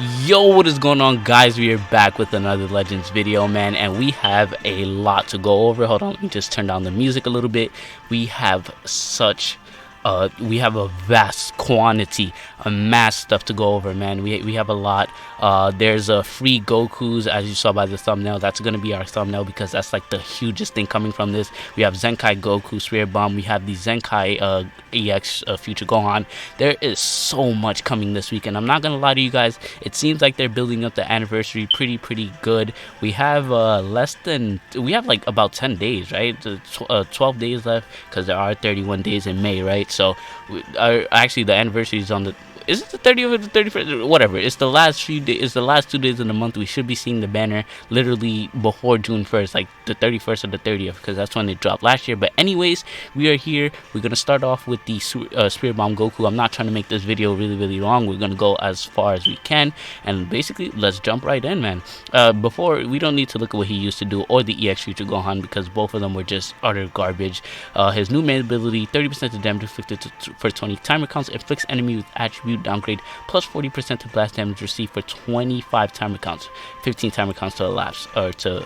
Yo, what is going on, guys? We are back with another Legends video, man, and we have a lot to go over. Hold on, let me just turn down the music a little bit. We have we have a vast quantity, a mass stuff to go over, man. We have a lot. There's a free Gokus, as you saw by the thumbnail. That's gonna be our thumbnail because that's like the hugest thing coming from this. We have ZENKAI Goku Spirit Bomb. We have the ZENKAI EX Future Gohan. There is so much coming this week, and I'm not gonna lie to you guys. It seems like they're building up the anniversary pretty good. We have like about 10 days, right? 12 days left because there are 31 days in May, right? So actually the anniversary is on the, is it the 30th or the 31st? Whatever. It's the last few days. It's the last 2 days of the month. We should be seeing the banner literally before June 1st, like the 31st or the 30th, because that's when it dropped last year. But anyways, we are here. We're gonna start off with the Spirit Bomb Goku. I'm not trying to make this video really long. We're gonna go as far as we can, and basically let's jump right in, man. Before, we don't need to look at what he used to do or the EX Future Gohan because both of them were just utter garbage. His new main ability: 30% of damage inflicted for 20 timer counts, inflicts enemy with attribute downgrade plus 40% to blast damage received for 25 timer counts, 15 timer counts to elapse or to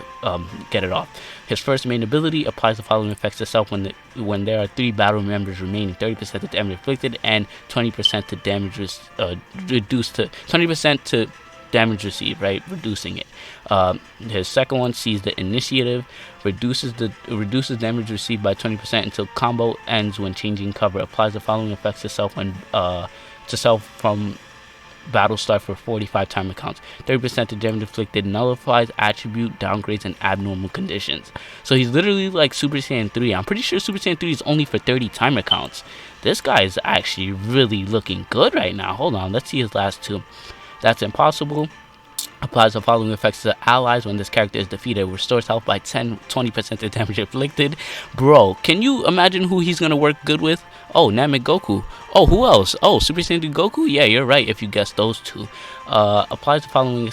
get it off. His first main ability applies the following effects to self when there are 3 battle members remaining: 30% to damage inflicted and 20% to damage reduced to 20% to damage received, right? Reducing it. His second one sees the initiative, reduces damage received by 20% until combo ends when changing cover. Applies the following effects to self from battle start for 45 timer counts. 30% to damage inflicted, nullifies attribute downgrades and abnormal conditions. So he's literally like Super Saiyan 3. I'm pretty sure Super Saiyan 3 is only for 30 timer counts. This guy is actually really looking good right now. Hold on, let's see his last two. That's impossible. Applies the following effects to allies when this character is defeated. Restores health by 20% of damage inflicted. Bro, can you imagine who he's gonna work good with? Oh, Namek Goku. Oh, who else? Oh, Super Saiyan Goku? Yeah, you're right if you guessed those two. Applies the following to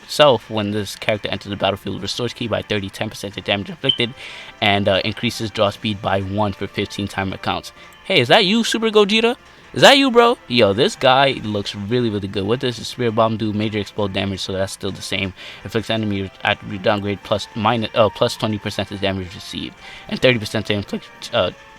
self when this character enters the battlefield. Restores ki by 10% of damage inflicted, and increases draw speed by 1 for 15 timer counts. Hey, is that you, Super Gogeta? Is that you, bro? Yo, this guy looks really good. What does the Spirit Bomb do? Major explode damage, so that's still the same. Inflicts enemy attribute downgrade plus 20% of damage received, and 30% to inflict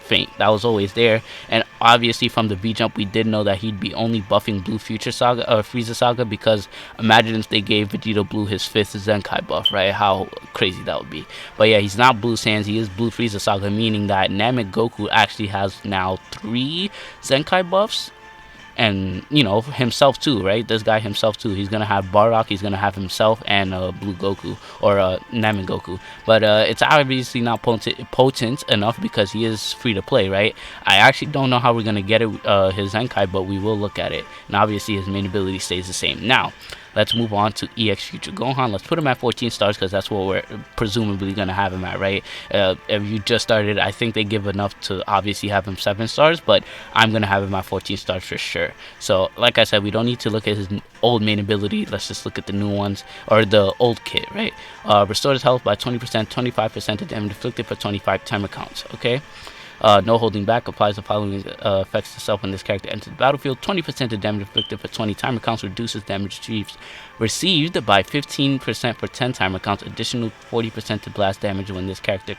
faint. That was always there. And obviously from the V jump, we did know that he'd be only buffing Blue Future Saga or Frieza Saga, because imagine if they gave Vegeta Blue his 5th Zenkai buff, right? How crazy that would be. But yeah, he's not Blue Saiyans, he is Blue Frieza Saga, meaning that Namek Goku actually has now 3 Zenkai buffs. And, you know, himself too, right? This guy himself too. He's going to have Bardock, he's going to have himself, and Blue Goku, or Namek Goku. But it's obviously not potent enough because he is free to play, right? I actually don't know how we're going to get it, his Zenkai, but we will look at it. And obviously his main ability stays the same. Now, let's move on to EX Future Gohan. Let's put him at 14 stars because that's what we're presumably going to have him at, right? If you just started, I think they give enough to obviously have him 7 stars, but I'm going to have him at 14 stars for sure. So, like I said, we don't need to look at his old main ability. Let's just look at the new ones, or the old kit, right? Restores health by 20%, 25% of damage inflicted for 25 timer counts, okay? No holding back. Applies the following effects to self when this character enters the battlefield: 20% of damage inflicted for 20 timer counts, reduces damage received by 15% for 10 timer counts, additional 40% to blast damage when this character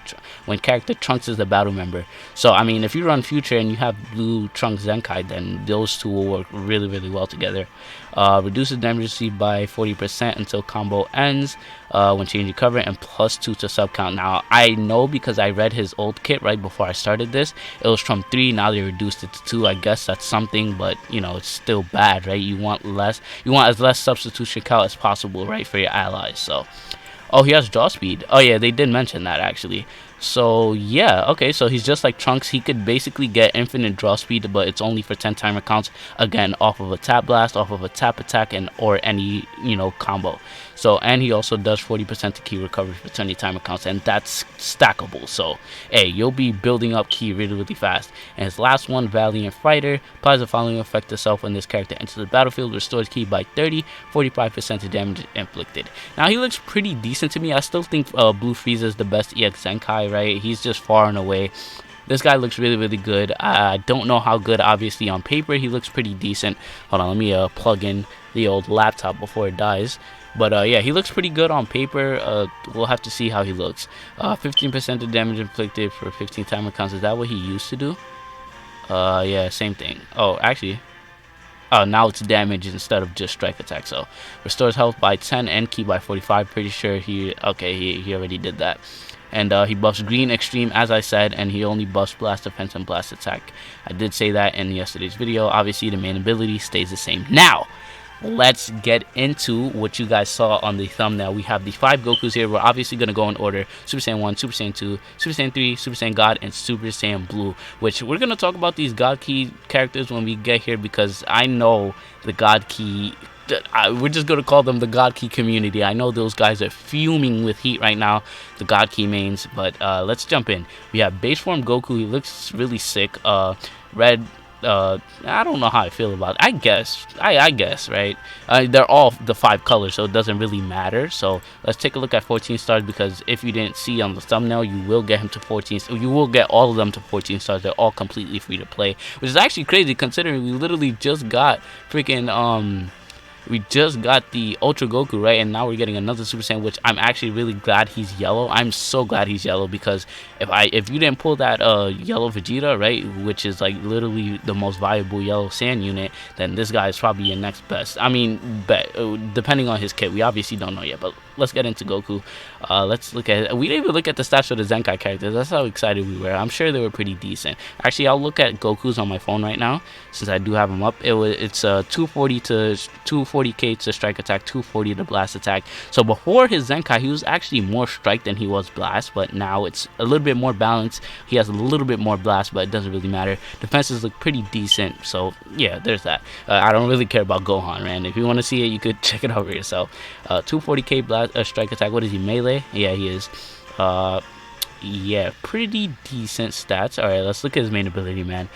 Trunks is the battle member. So I mean, if you run Future and you have Blue Trunks Zenkai, then those two will work really well together. Reduces damage received by 40% until combo ends when changing cover, and +2 to sub count. Now I know because I read his old kit right before I started this. It was from 3, now they reduced it to 2. I guess that's something, but you know, it's still bad, right? You want as less substitution count as possible, right, for your allies. So, oh, he has draw speed. Oh yeah, they did mention that actually. So yeah, okay, so he's just like Trunks. He could basically get infinite draw speed, but it's only for 10 timer counts, again off of a tap blast, off of a tap attack, and or any, you know, combo. So, and he also does 40% to ki recovery for 20 timer counts, and that's stackable. So hey, you'll be building up ki really fast. And his last one, Valiant Fighter, applies the following effect to self when this character enters the battlefield: restores ki by 30, 45% of damage inflicted. Now he looks pretty decent to me. I still think Blue Frieza is the best EX Zenkai, right? He's just far and away this guy looks really good. I don't know how good. Obviously on paper he looks pretty decent. Hold on, let me plug in the old laptop before it dies. But yeah, he looks pretty good on paper. We'll have to see how he looks. 15% of damage inflicted for 15 timer counts. Is that what he used to do? Yeah, same thing. Oh, actually, oh, now it's damage instead of just strike attack. So restores health by 10 and ki by 45. Pretty sure he already did that. And he buffs green extreme, as I said, and he only buffs blast defense and blast attack. I did say that in yesterday's video. Obviously the main ability stays the same. Now let's get into what you guys saw on the thumbnail. We have the 5 Gokus here. We're obviously going to go in order: Super Saiyan 1, Super Saiyan 2, Super Saiyan 3, Super Saiyan God, and Super Saiyan Blue, which we're going to talk about these God Ki characters when we get here, because I know the God Ki, we're just going to call them the God Ki community. I know those guys are fuming with heat right now, the God Ki mains. But let's jump in. We have base form Goku. He looks really sick. Red, I don't know how I feel about it. I guess, right? They're all the 5 colors, so it doesn't really matter. So let's take a look at 14 stars, because if you didn't see on the thumbnail, you will get him to 14. You will get all of them to 14 stars. They're all completely free to play, which is actually crazy considering we literally just got freaking we just got the Ultra Goku, right? And now we're getting another Super Saiyan, which I'm actually really glad he's yellow. I'm so glad he's yellow, because if you didn't pull that yellow Vegeta, right, which is like literally the most viable yellow Saiyan unit, then this guy is probably your next best. I mean, depending on his kit. We obviously don't know yet, but let's get into Goku. Let's look at it. We didn't even look at the stats for the Zenkai characters. That's how excited we were. I'm sure they were pretty decent. Actually, I'll look at Goku's on my phone right now, since I do have him up. It's 240k to strike attack, 240 to blast attack. So before his Zenkai, he was actually more strike than he was blast, but now it's a little bit more balanced. He has a little bit more blast, but it doesn't really matter. Defenses look pretty decent, so yeah, there's that. I don't really care about Gohan, man. If you want to see it, you could check it out for yourself. 240k blast strike attack. What is he, melee? Yeah, he is. Yeah, pretty decent stats. Alright, let's look at his main ability, man.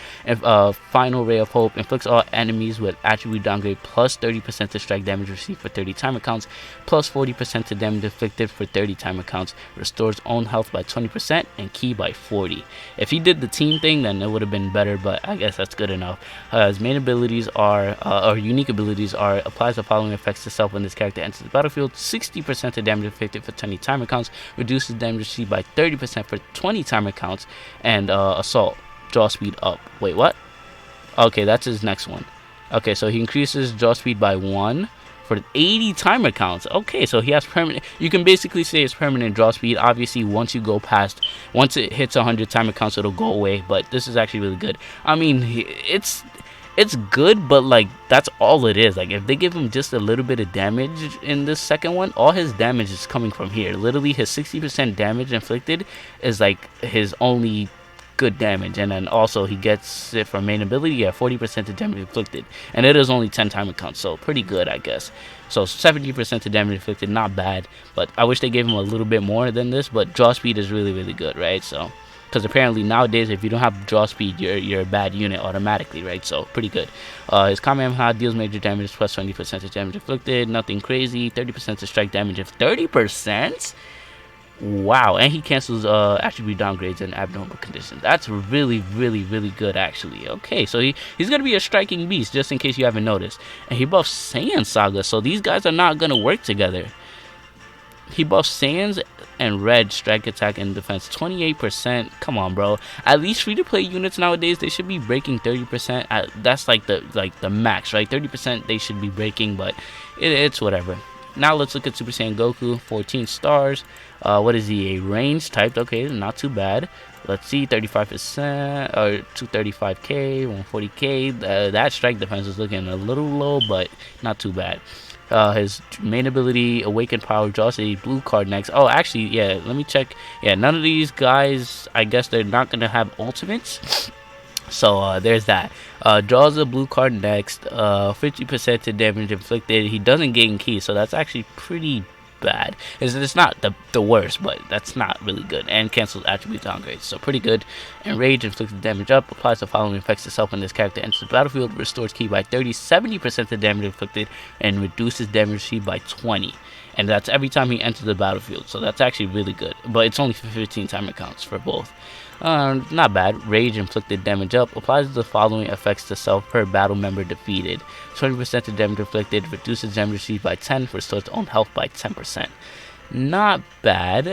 Final Ray of Hope inflicts all enemies with attribute downgrade plus 30% to strike damage received for 30 timer counts, plus 40% to damage inflicted for 30 timer counts, restores own health by 20% and ki by 40. If he did the team thing, then it would have been better, but I guess that's good enough. His main abilities are, or unique abilities are: applies the following effects to self when this character enters the battlefield: 60% to damage inflicted for 20 timer counts, reduces damage received by 30% for 20 timer counts, and assault, draw speed up. Wait, what? Okay, that's his next one. Okay, so he increases draw speed by 1 for 80 timer counts. Okay, so he has permanent, you can basically say it's permanent draw speed. Obviously once it hits 100 timer counts, it'll go away, but this is actually really good. I mean, it's good, but like that's all it is. Like if they give him just a little bit of damage in this second one, all his damage is coming from here. Literally his 60% damage inflicted is like his only good damage, and then also he gets it from main ability. Yeah, 40% to damage inflicted, and it is only 10 timer counts, so pretty good, I guess. So 70% to damage inflicted, not bad, but I wish they gave him a little bit more than this. But draw speed is really good, right? So because apparently nowadays if you don't have draw speed, you're a bad unit automatically, right? So pretty good. His Kamehameha deals major damage plus 20% to damage inflicted, nothing crazy. 30% to strike damage of 30%. Wow, and he cancels attribute downgrades and abnormal conditions. That's really good, actually. Okay, so he's gonna be a striking beast, just in case you haven't noticed. And he buffs Saiyan Saga, so these guys are not gonna work together. He buffs Saiyans and Red strike attack and defense 28%. Come on, bro. At least free-to-play units nowadays, they should be breaking 30%. That's like the max, right? 30% they should be breaking, but it's whatever. Now let's look at Super Saiyan Goku. 14 stars. What is he? A range typed. Okay, not too bad. Let's see, 35% or 235k, 140k. That strike defense is looking a little low, but not too bad. His main ability, Awakened Power, draws a blue card next. Oh, actually, yeah, let me check. Yeah, none of these guys, I guess they're not going to have ultimates. So there's that. Draws a blue card next. 50% to damage inflicted. He doesn't gain ki, so that's actually pretty bad. It's not the worst, but that's not really good. And cancels attribute downgrades, so pretty good. Enrage inflicts damage up. Applies the following effects to self when this character enters the battlefield. Restores ki by 30, 70% to damage inflicted, and reduces damage received by 20. And that's every time he enters the battlefield, so that's actually really good. But it's only for 15 timer counts for both. Not bad. Rage inflicted damage up. Applies the following effects to self per battle member defeated. 20% of damage inflicted. Reduces damage received by 10. Restores own health by 10%. Not bad.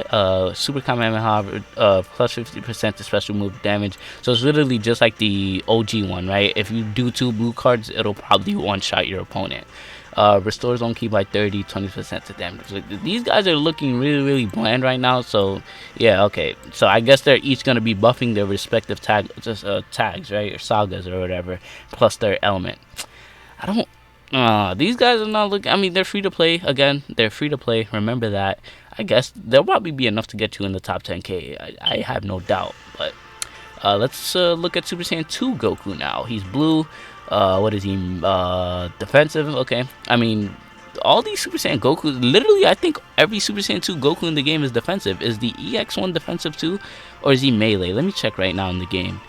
Super Kamehameha plus 50% to special move damage. So it's literally just like the OG one, right? If you do 2 blue cards, it'll probably one-shot your opponent. Restores own ki by 30, 20% to damage. These guys are looking really bland right now. So yeah, okay. So I guess they're each gonna be buffing their respective tags, right, or sagas or whatever, plus their element. I don't. These guys are not looking. I mean, they're free to play. Again, they're free to play. Remember that. I guess they'll probably be enough to get you in the top 10k. I have no doubt. But let's look at Super Saiyan 2 Goku now. He's blue. What is he? Defensive. Okay. I mean, all these Super Saiyan Goku. Literally, I think every Super Saiyan 2 Goku in the game is defensive. Is the EX1 defensive too, or is he melee? Let me check right now in the game.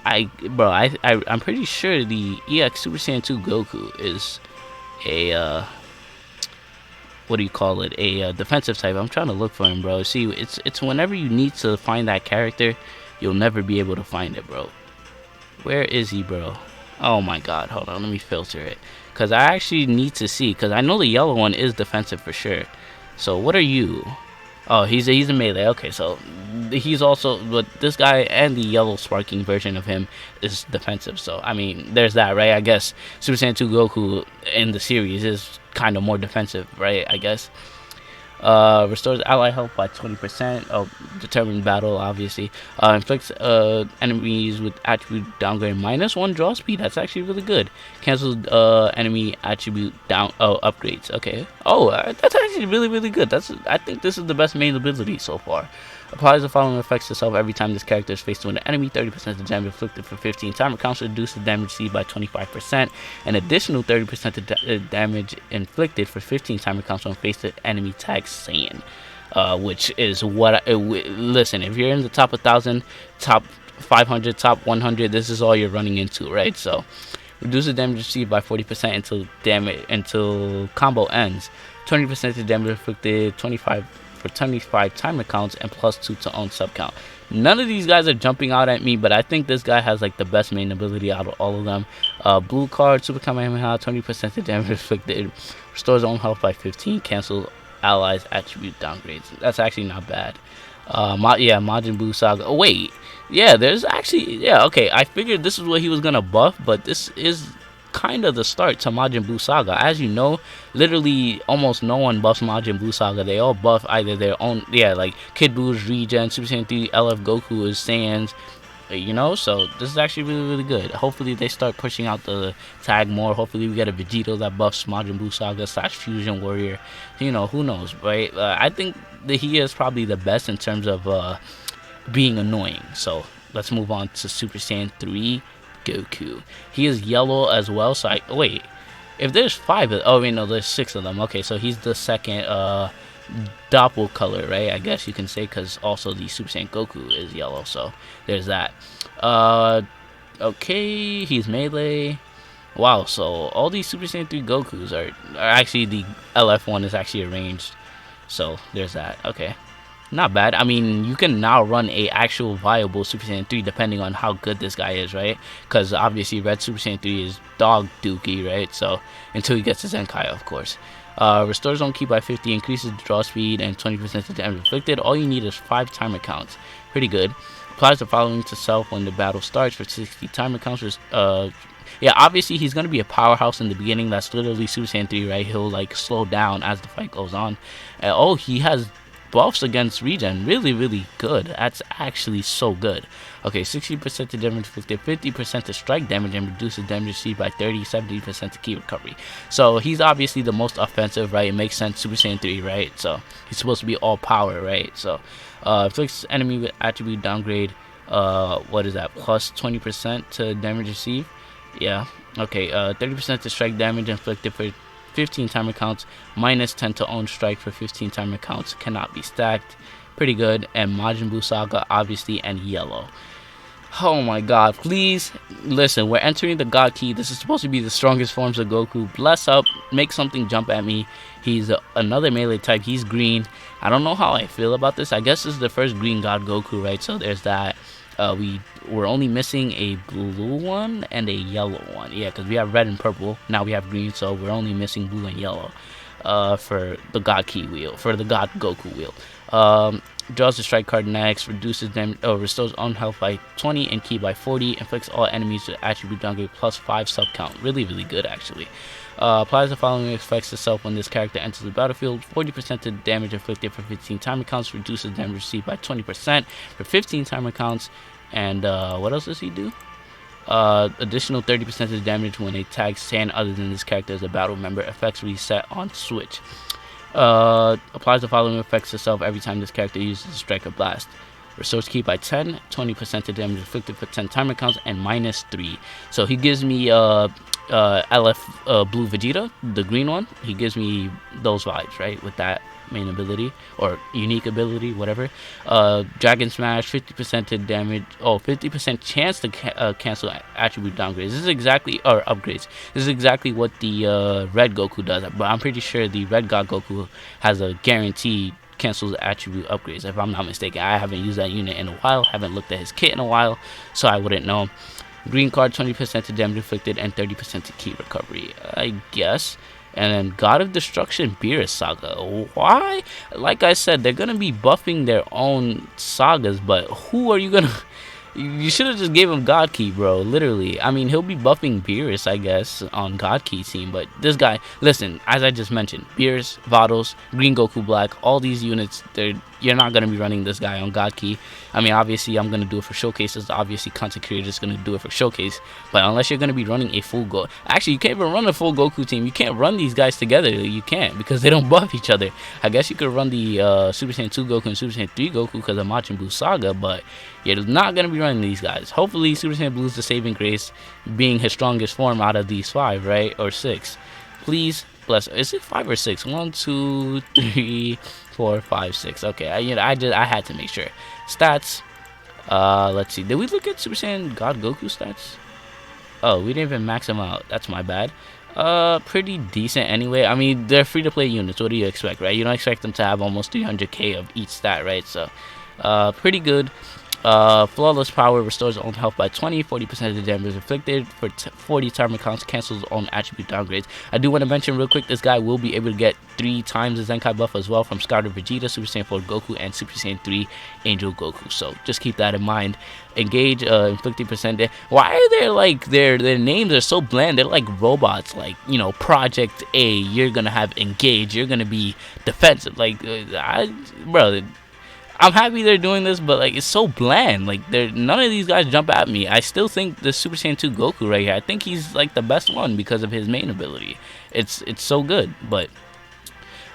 I'm pretty sure the EX Super Saiyan 2 Goku is a what do you call it? A defensive type. I'm trying to look for him, bro. See, it's whenever you need to find that character, you'll never be able to find it, bro. Where is he, bro? Oh my God, hold on, let me filter it, cause I actually need to see, cause I know the yellow one is defensive for sure. So what are you? Oh, he's a melee. Okay, so he's also, but this guy and the yellow sparking version of him is defensive. So I mean, there's that, right? I guess Super Saiyan 2 Goku in the series is kind of more defensive, right? I guess. Restores ally health by 20%. Determined battle, obviously. Inflicts enemies with attribute downgrade -1 draw speed. That's actually really good. Cancels enemy attribute upgrades. Okay. Oh, that's actually really good. I think this is the best main ability so far. Applies the following effects to self every time this character is faced with an enemy. 30% of damage inflicted for 15 timer counts. Reduces damage received by 25%. An additional 30% of damage inflicted for 15 timer counts when faced with enemy tag Saiyan. Which is what listen, if you're in the top 1,000, top 500, top 100, this is all you're running into, right? So reduces damage received by 40% until combo ends. 20% of damage inflicted, 25 timer counts, and +2 to own sub count. None of these guys are jumping out at me, but I think this guy has like the best main ability out of all of them. Blue card, Super Kamehameha, 20% of damage inflicted, restores own health by 15, cancels allies attribute downgrades. That's actually not bad. Majin Buu Saga. Oh wait, yeah, there's actually, yeah, okay, I figured this is what he was gonna buff, but this is kind of the start to Majin Buu Saga. As you know, literally almost no one buffs Majin Buu Saga. They all buff either their own, like Kid Buu's regen, Super Saiyan 3, LF Goku is Saiyans, you know. So this is actually really good. Hopefully they start pushing out the tag more. Hopefully we get a Vegito that buffs Majin Buu Saga / Fusion Warrior, you know, who knows, right? I think that he is probably the best in terms of being annoying. So let's move on to Super Saiyan 3 Goku. He is yellow as well. So wait, if there's 5 oh wait, no, there's 6 of them. Okay, so he's the second doppel color, right? I guess you can say, because also the Super Saiyan Goku is yellow. So there's that. Okay, he's melee. Wow, so all these Super Saiyan 3 Gokus are actually, the LF one is actually arranged. So there's that. Okay, not bad. I mean, you can now run a actual viable Super Saiyan 3 depending on how good this guy is, right? Because obviously Red Super Saiyan 3 is dog dookie, right? So until he gets to ZENKAI, of course. Restores own ki by 50, increases draw speed, and 20% of damage inflicted. All you need is 5 timer counts. Pretty good. Applies the following to self when the battle starts for 60 timer counts. Yeah, obviously he's going to be a powerhouse in the beginning. That's literally Super Saiyan 3, right? He'll like slow down as the fight goes on. Oh, he has buffs against regen. Really good. That's actually so good. Okay, 60% to damage inflicted, 50% to strike damage, and reduces damage received by 30, 70% to ki recovery. So he's obviously the most offensive, right? It makes sense, Super Saiyan 3, right? So he's supposed to be all power, right? So inflicts enemy with attribute downgrade. What is that? Plus 20% to damage received. Yeah. Okay. 30% to strike damage inflicted for 15 timer counts, -10 to own strike for 15 timer counts, cannot be stacked. Pretty good. And Majin Buu Saga, obviously, and yellow. Oh my god, please listen, we're entering the God Key. This is supposed to be the strongest forms of Goku. Bless up, make something jump at me. He's another melee type. He's green. I don't know how I feel about this. I guess this is the first green God Goku, right? So there's that. We're only missing a blue one and a yellow one. Yeah, because we have red and purple. Now we have green, so we're only missing blue and yellow. For the God Key wheel, for the God Goku wheel. Draws the strike card next, reduces them, restores own health by 20 and ki by 40, inflicts all enemies with attribute downgrade plus 5 sub count. Really, really good actually. Applies the following effects to self when this character enters the battlefield: 40% to damage inflicted for 15 timer counts, reduces damage received by 20% for 15 timer counts, and what else does he do? Additional 30% of damage when it tags Saiyan other than this character as a battle member. Effects reset on switch. Applies the following effects to self every time this character uses a strike or blast: restores ki by 10, 20% of damage inflicted for 10 timer counts, and -3. So he gives me LF blue Vegeta, the green one. He gives me those vibes, right, with that main ability or unique ability, whatever. Dragon Smash, 50% to damage, 50% chance to cancel attribute downgrades. This is exactly, or upgrades. This is exactly what the red Goku does, but I'm pretty sure the red God Goku has a guaranteed cancels attribute upgrades, if I'm not mistaken. I haven't used that unit in a while, haven't looked at his kit in a while, so I wouldn't know. Green card, 20% to damage inflicted and 30% to ki recovery, I guess. And then God of Destruction Beerus Saga. Why? Like I said, they're gonna be buffing their own sagas, but who are you gonna... You should have just gave him God Key, bro. Literally. I mean, he'll be buffing Beerus, I guess, on God Key team. But this guy, listen, as I just mentioned, Beerus, Vados, Green Goku Black, all these units, you're not going to be running this guy on God Key. I mean, obviously, I'm going to do it for showcases. Obviously, content creators going to do it for showcase. But unless you're going to be running a full Goku... Actually, you can't even run a full Goku team. You can't run these guys together. You can't, because they don't buff each other. I guess you could run the Super Saiyan 2 Goku and Super Saiyan 3 Goku because of Majin Buu Saga, but you're not going to be running these guys. Hopefully, Super Saiyan Blue is the saving grace, being his strongest form out of these 5, right? Or 6. Please bless. Is it 5 or 6? 1, 2, 3, 4, 5, 6. Okay, I had to make sure. Stats. Let's see. Did we look at Super Saiyan God Goku stats? Oh, we didn't even max them out. That's my bad. Pretty decent anyway. I mean, they're free to play units. What do you expect, right? You don't expect them to have almost 300k of each stat, right? So, pretty good. Flawless Power restores own health by 20, 40% of the damage inflicted for 40 timer counts, cancels own attribute downgrades. I do want to mention real quick, this guy will be able to get 3 times the Zenkai buff as well from Scouter Vegeta, Super Saiyan 4 Goku, and Super Saiyan 3 Angel Goku. So just keep that in mind. Engage, inflicting percent. Why are they like their names are so bland? They're like robots, like, you know, Project A. You're gonna have Engage. You're gonna be defensive. Like, bro. I'm happy they're doing this, but like it's so bland. Like none of these guys jump at me. I still think the Super Saiyan 2 Goku right here, I think he's like the best one because of his main ability. It's so good. But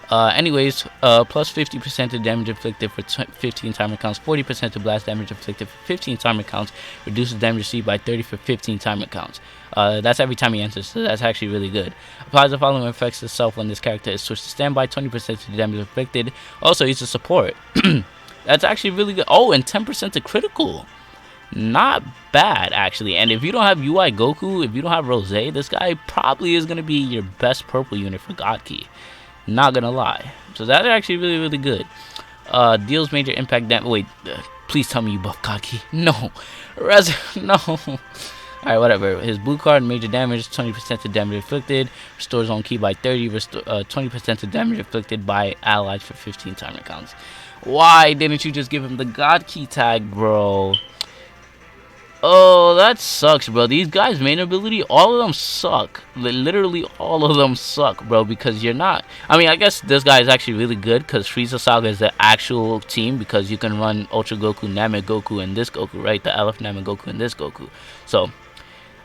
anyways, plus 50% to damage inflicted for 15 timer counts, 40% to blast damage inflicted for 15 timer counts, reduces damage received by 30 for 15 timer counts. That's every time he enters, so that's actually really good. Applies the following effects to self when this character is switched to standby: 20% to damage inflicted. Also, he's a support. That's actually really good. Oh, and 10% to critical. Not bad, actually. And if you don't have UI Goku, if you don't have Rose, this guy probably is going to be your best purple unit for God Key. Not going to lie. So that's actually really, really good. Deals major impact damage. Wait, please tell me you buff God Key. No. No. Alright, whatever. His blue card, major damage, 20% to damage inflicted. Restores own ki by 30. 20% to damage inflicted by allies for 15 timer counts. Why didn't you just give him the God Key tag, bro? Oh, that sucks, bro. These guys' main ability, all of them suck. Literally all of them suck, bro, because you're not... I mean, I guess this guy is actually really good because Frieza Saga is the actual team because you can run Ultra Goku, Namek Goku, and this Goku, right? The LF Namek Goku and this Goku. So,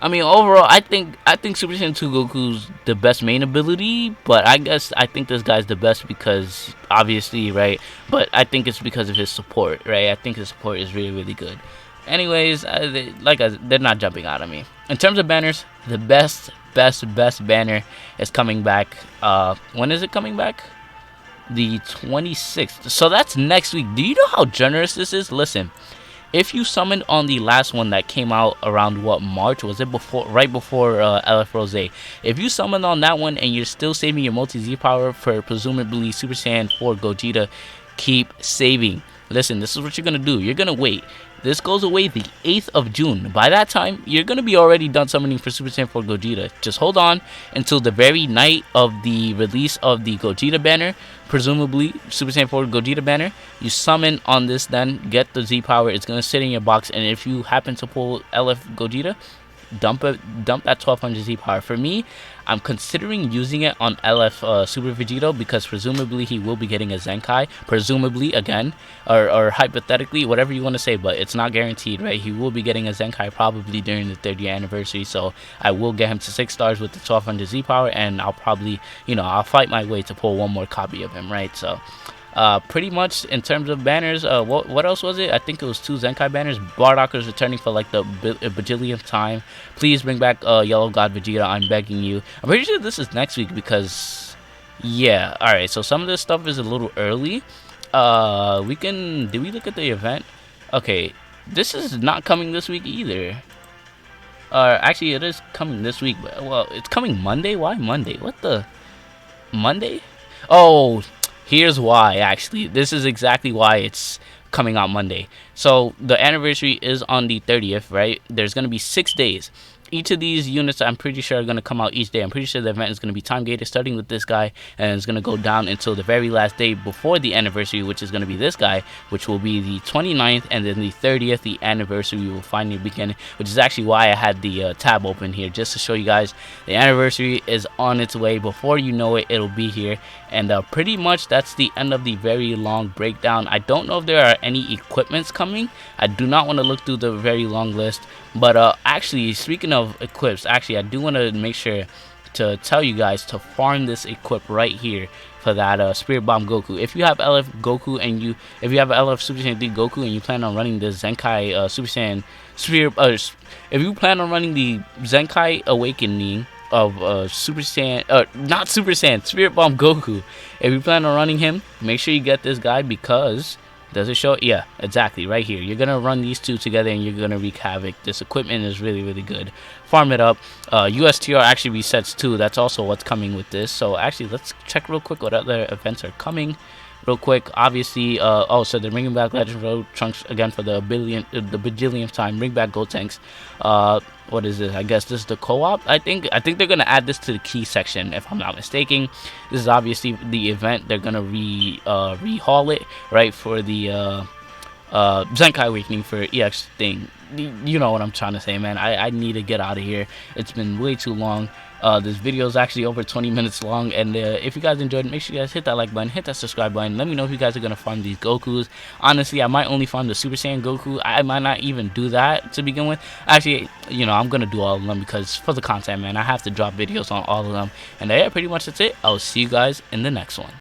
I mean, overall, I think Super Saiyan 2 Goku's the best main ability, but I think this guy's the best because, obviously, right? But I think it's because of his support, right? I think his support is really, really good. Anyways, they're not jumping out of me. In terms of banners, the best banner is coming back. When is it coming back? The 26th. So that's next week. Do you know how generous this is? Listen. If you summoned on the last one that came out around, what, March? Was it before, right before LF Rose? If you summoned on that one and you're still saving your multi-Z power for presumably Super Saiyan 4 Gogeta, keep saving. Listen, this is what you're going to do. You're going to wait. This goes away the 8th of June. By that time, you're going to be already done summoning for Super Saiyan 4 Gogeta. Just hold on until the very night of the release of the Gogeta banner, presumably Super Saiyan 4 Gogeta banner. You summon on this, then get the Z power. It's going to sit in your box, and if you happen to pull LF Gogeta, dump that 1200 Z power. For me, I'm considering using it on LF Super Vegito, because presumably he will be getting a Zenkai, presumably, again, or hypothetically, whatever you want to say, but it's not guaranteed, right? He will be getting a Zenkai probably during the 30th anniversary, so I will get him to 6 stars with the 1200 Z power, and I'll probably, I'll fight my way to pull one more copy of him, right? So pretty much in terms of banners, what else was it? I think it was 2 Zenkai banners. Bardock is returning for like the bajillionth time. Please bring back Yellow God Vegeta, I'm begging you. I'm pretty sure this is next week, because yeah, alright, so some of this stuff is a little early. Did we look at the event? Okay, this is not coming this week either. Actually, it is coming this week, but well, it's coming Monday. Why Monday? What the Monday? Oh, here's why. Actually, this is exactly why it's coming out Monday. So the anniversary is on the 30th, right? There's going to be 6 days. Each of these units, I'm pretty sure, are going to come out each day. I'm pretty sure the event is going to be time gated, starting with this guy, and it's going to go down until the very last day before the anniversary, which is going to be this guy, which will be the 29th, and then the 30th, the anniversary will finally begin, which is actually why I had the tab open here, just to show you guys the anniversary is on its way. Before you know it, it'll be here, and pretty much that's the end of the very long breakdown. I don't know if there are any equipments coming. I do not want to look through the very long list, but actually, speaking of equips, actually I do want to make sure to tell you guys to farm this equip right here for that Spirit Bomb Goku. If you have LF Goku and if you have LF Super Saiyan 3 Goku and you plan on running the Zenkai Super Saiyan Spirit, if you plan on running the Zenkai Awakening of Super Saiyan, not Super Saiyan, Spirit Bomb Goku, if you plan on running him, make sure you get this guy, because does it show? Yeah, exactly, right here. You're gonna run these two together and you're gonna wreak havoc. This equipment is really, really good. Farm it up. USTR actually resets too. That's also what's coming with this. So actually, let's check real quick what other events are coming real quick. Obviously, so they're bringing back Legend Road Trunks again for the bajillionth time. Bring back Gotenks. What is this? I guess this is the co-op. I think they're gonna add this to the key section, if I'm not mistaken. This is obviously the event. They're gonna rehaul it, right, for the Zenkai Awakening for EX thing. You know what I'm trying to say, man. I need to get out of here. It's been way too long. This video is actually over 20 minutes long, and if you guys enjoyed it, make sure you guys hit that like button, hit that subscribe button. Let me know if you guys are gonna farm these Gokus. Honestly, I might only farm the Super Saiyan Goku. I might not even do that to begin with. Actually, I'm gonna do all of them, because for the content, man, I have to drop videos on all of them. And yeah, pretty much that's it. I'll see you guys in the next one.